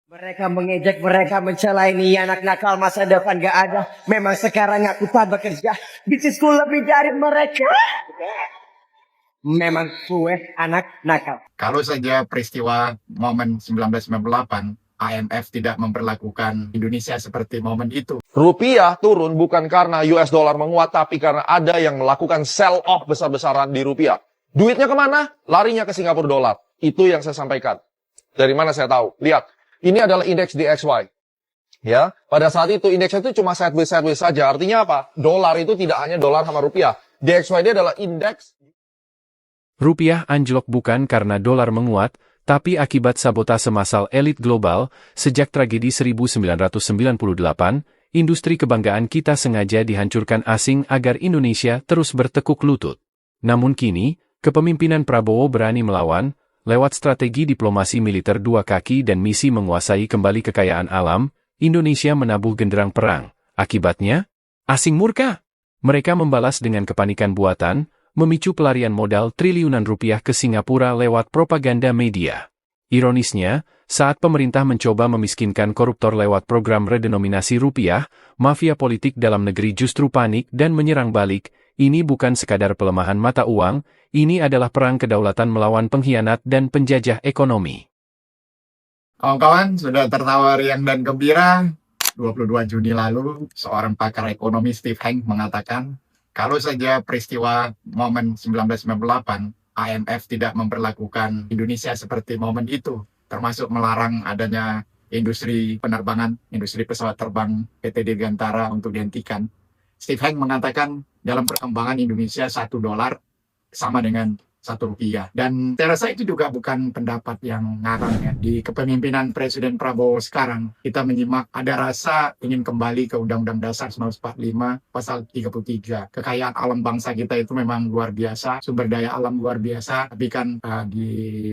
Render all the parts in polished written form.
Mereka mengejek, mereka mencela ini anak nakal, masa depan gak ada. Memang sekarang aku tak bekerja, bisnisku lebih dari mereka. Memang gue anak nakal. Kalau saja peristiwa momen 1998, IMF tidak memperlakukan Indonesia seperti momen itu. Rupiah turun bukan karena US dollar menguat, tapi karena ada yang melakukan sell off besar-besaran di rupiah. Duitnya kemana? Larinya ke Singapura dolar. Itu yang saya sampaikan. Dari mana saya tahu? Lihat, ini adalah indeks DXY. Ya, pada saat itu indeks itu cuma sideways saja. Artinya apa? Dolar itu tidak hanya dolar sama rupiah. DXY ini adalah indeks. Rupiah anjlok bukan karena dolar menguat, tapi akibat sabotase massal elit global. Sejak tragedi 1998, industri kebanggaan kita sengaja dihancurkan asing agar Indonesia terus bertekuk lutut. Namun kini, kepemimpinan Prabowo berani melawan, lewat strategi diplomasi militer dua kaki dan misi menguasai kembali kekayaan alam, Indonesia menabuh genderang perang. Akibatnya, asing murka. Mereka membalas dengan kepanikan buatan, memicu pelarian modal triliunan rupiah ke Singapura lewat propaganda media. Ironisnya, saat pemerintah mencoba memiskinkan koruptor lewat program redenominasi rupiah, mafia politik dalam negeri justru panik dan menyerang balik. Ini bukan sekadar pelemahan mata uang, ini adalah perang kedaulatan melawan pengkhianat dan penjajah ekonomi. Kawan-kawan, sudah tertawa riang dan gembira. 22 Juni lalu, seorang pakar ekonomi Steve Hank mengatakan, kalau saja peristiwa momen 1998, IMF tidak memperlakukan Indonesia seperti momen itu, termasuk melarang adanya industri penerbangan, industri pesawat terbang PT Dirgantara untuk dihentikan. Steve Hank mengatakan dalam perkembangan Indonesia $1 sama dengan Rp1. Dan saya rasa itu juga bukan pendapat yang ngarang ya. Di kepemimpinan Presiden Prabowo sekarang, kita menyimak ada rasa ingin kembali ke Undang-Undang Dasar 1945 pasal 33. Kekayaan alam bangsa kita itu memang luar biasa, sumber daya alam luar biasa, tapi kan di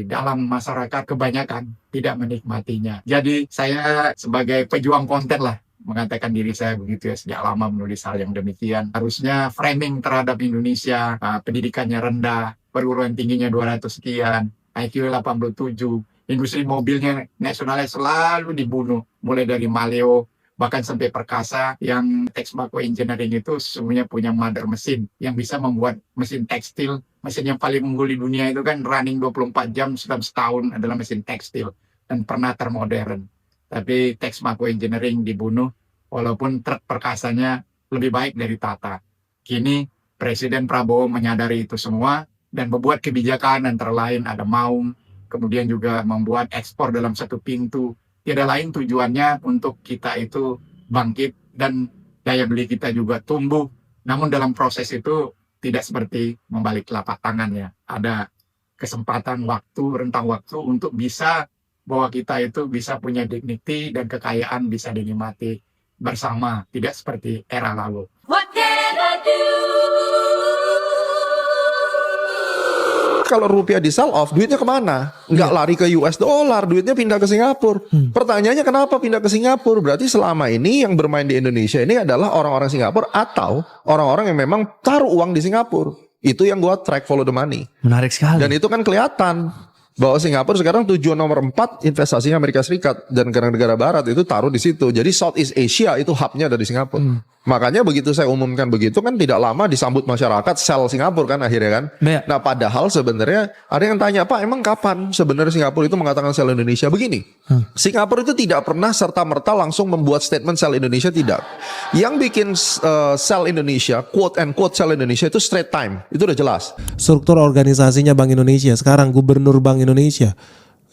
dalam masyarakat kebanyakan tidak menikmatinya. Jadi saya sebagai pejuang konten lah, mengatakan diri saya begitu ya, sejak lama menulis hal yang demikian. Harusnya framing terhadap Indonesia, pendidikannya rendah, perguruan tingginya 200 sekian, IQ 87, industri mobilnya nasionalnya selalu dibunuh, mulai dari Maleo, bahkan sampai Perkasa, yang Texmaco Engineering itu semuanya punya mother mesin, yang bisa membuat mesin tekstil. Mesin yang paling unggul di dunia itu kan running 24 jam dalam setahun adalah mesin tekstil, dan pernah termodern. Tapi Texmaco Engineering dibunuh, walaupun truk Perkasanya lebih baik dari Tata. Kini Presiden Prabowo menyadari itu semua dan membuat kebijakan antara lain ada Maung, kemudian juga membuat ekspor dalam satu pintu. Tidak lain tujuannya untuk kita itu bangkit dan daya beli kita juga tumbuh. Namun dalam proses itu tidak seperti membalik telapak tangan ya. Ada kesempatan waktu, rentang waktu untuk bisa bahwa kita itu bisa punya dignity dan kekayaan bisa dinikmati bersama, tidak seperti era lalu. Kalau rupiah di sell off, duitnya kemana? Nggak lari ke US dollar, duitnya pindah ke Singapura. Pertanyaannya kenapa pindah ke Singapura? Berarti selama ini yang bermain di Indonesia ini adalah orang-orang Singapura atau orang-orang yang memang taruh uang di Singapura. Itu yang gua track follow the money. Menarik sekali. Dan itu kan kelihatan bahwa Singapura sekarang tujuan nomor 4 investasinya Amerika Serikat dan negara-negara barat itu taruh di situ. Jadi Southeast Asia itu hubnya dari Singapura. Makanya begitu saya umumkan begitu kan tidak lama disambut masyarakat sell Singapura kan akhirnya kan. Nah padahal sebenarnya ada yang tanya, Pak emang kapan sebenarnya Singapura itu mengatakan sell Indonesia? Begini, Singapura itu tidak pernah serta-merta langsung membuat statement sell Indonesia, tidak. Yang bikin sell Indonesia, quote and quote sell Indonesia itu straight time, itu udah jelas. Struktur organisasinya Bank Indonesia, sekarang Gubernur Bank Indonesia.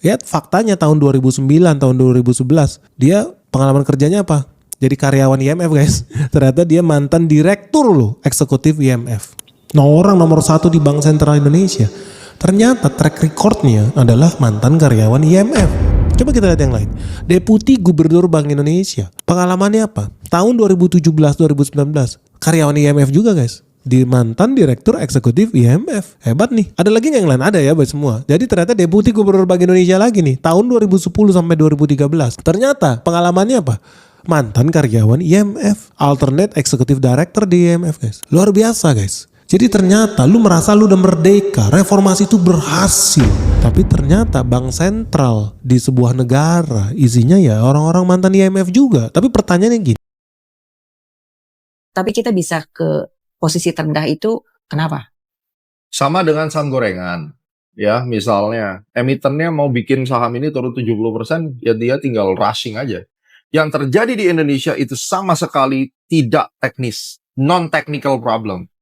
Lihat faktanya tahun 2009, tahun 2011, dia pengalaman kerjanya apa? Jadi karyawan IMF guys. Ternyata dia mantan direktur loh, eksekutif IMF. Nah orang nomor 1 di Bank Sentral Indonesia. Ternyata track recordnya adalah mantan karyawan IMF. Coba kita lihat yang lain. Deputi Gubernur Bank Indonesia. Pengalamannya apa? Tahun 2017-2019. Karyawan IMF juga guys. Di mantan direktur eksekutif IMF. Hebat nih. Ada lagi yang lain? Ada ya buat semua. Jadi ternyata Deputi Gubernur Bank Indonesia lagi nih. Tahun 2010 sampai 2013. Ternyata pengalamannya apa? Mantan karyawan IMF, alternate executive director di IMF guys. Luar biasa guys. Jadi ternyata lu merasa lu udah merdeka, reformasi itu berhasil. Tapi ternyata bank sentral di sebuah negara isinya ya orang-orang mantan IMF juga. Tapi pertanyaannya gini. Tapi kita bisa ke posisi terendah itu kenapa? Sama dengan saham gorengan. Ya, misalnya emitennya mau bikin saham ini turun 70%, ya dia tinggal rushing aja. Yang terjadi di Indonesia itu sama sekali tidak teknis, non-technical problem.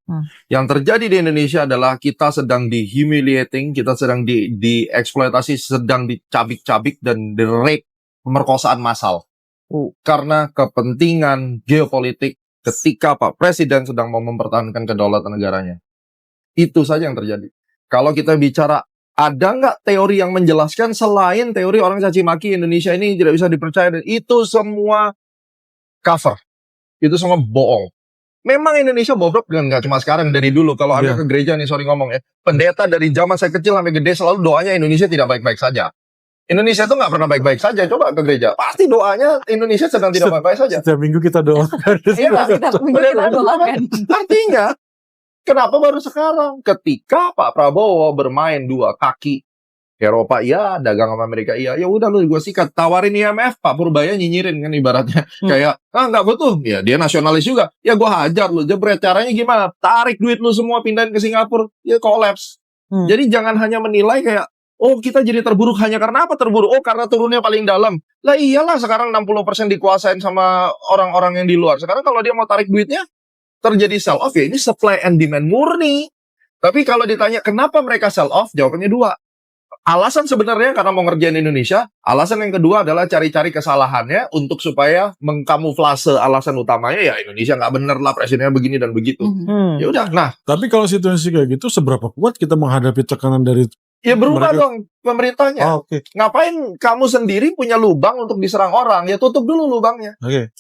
Yang terjadi di Indonesia adalah kita sedang di-humiliating, kita sedang dieksploitasi, sedang dicabik-cabik dan di-rape, pemerkosaan massal. Karena kepentingan geopolitik ketika Pak Presiden sedang mau mempertahankan kedaulatan negaranya. Itu saja yang terjadi. Kalau kita bicara, ada nggak teori yang menjelaskan selain teori orang caci maki Indonesia ini tidak bisa dipercaya, dan itu semua cover. Itu semua bohong. Memang Indonesia bobrok dengan nggak cuma sekarang, dari dulu. Kalau Anda ke gereja nih, sorry ngomong ya, pendeta dari zaman saya kecil sampai gede selalu doanya Indonesia tidak baik-baik saja. Indonesia itu nggak pernah baik-baik saja. Coba ke gereja, pasti doanya Indonesia sedang tidak baik-baik saja. Setiap minggu kita doakan. Iya, Kita doakan. artinya, kenapa baru sekarang? Ketika Pak Prabowo bermain dua kaki, Eropa iya, dagang sama Amerika iya, ya udah lu gue sikat, tawarin IMF, Pak Purbaya nyinyirin kan ibaratnya, kayak nggak butuh, ya dia nasionalis juga, ya gue hajar lu, jebret, caranya gimana? Tarik duit lu semua pindahin ke Singapura, ya kolaps. Jadi jangan hanya menilai kayak, oh kita jadi terburuk hanya karena apa terburuk? Oh karena turunnya paling dalam. Lah iyalah sekarang 60% dikuasain sama orang-orang yang di luar. Sekarang kalau dia mau tarik duitnya, terjadi sell off, ya ini supply and demand murni. Tapi kalau ditanya kenapa mereka sell off, jawabannya dua. Alasan sebenarnya karena mau ngerjain Indonesia, alasan yang kedua adalah cari-cari kesalahannya untuk supaya mengkamuflase alasan utamanya, ya Indonesia nggak bener lah, presidennya begini dan begitu. Ya udah, nah. Tapi kalau situasi kayak gitu, seberapa kuat kita menghadapi tekanan dari Ya berubah mereka? dong pemerintahnya. Oke. Ngapain kamu sendiri punya lubang untuk diserang orang? Ya tutup dulu lubangnya. Oke.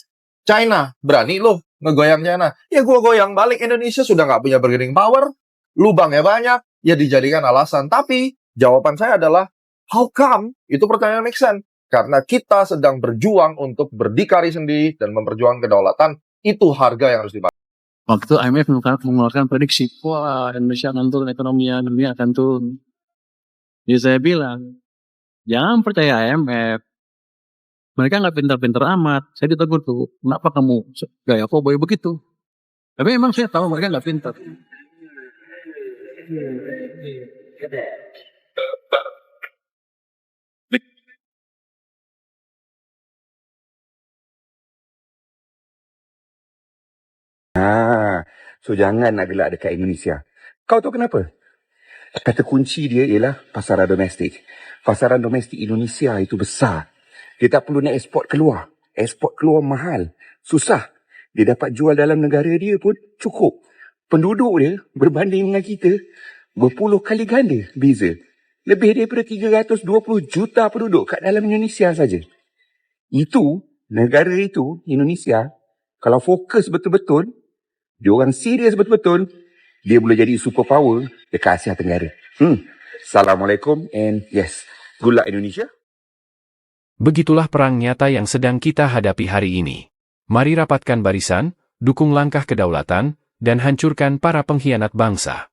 China, berani loh ngegoyang China. Ya gua goyang balik, Indonesia sudah nggak punya bargaining power, lubangnya banyak, ya dijadikan alasan. Tapi jawaban saya adalah, how come? Itu pertanyaan make sense. Karena kita sedang berjuang untuk berdikari sendiri dan memperjuangkan kedaulatan. Itu harga yang harus dibayar. Waktu itu IMF mengeluarkan prediksi, wah Indonesia akan turun, ekonominya dunia akan turun. Jadi saya bilang, jangan percaya IMF. Mereka nggak pintar-pintar amat. Saya ditegur tuh, kenapa kamu gaya cowboy begitu? Tapi emang saya tahu mereka nggak pintar. So jangan nak gelak dekat Indonesia. Kau tahu kenapa? Kata kunci dia ialah pasaran domestik. Pasaran domestik Indonesia itu besar. Dia tak perlu nak ekspor keluar. Ekspor keluar mahal. Susah. Dia dapat jual dalam negara dia pun cukup. Penduduk dia berbanding dengan kita berpuluh kali ganda beza. Lebih daripada 320 juta penduduk kat dalam Indonesia saja. Itu, negara itu, Indonesia, kalau fokus betul-betul, dia orang serius betul-betul, dia boleh jadi superpower dekat Asia Tenggara. Assalamualaikum and yes, good luck Indonesia. Begitulah perang nyata yang sedang kita hadapi hari ini. Mari rapatkan barisan, dukung langkah kedaulatan, dan hancurkan para pengkhianat bangsa.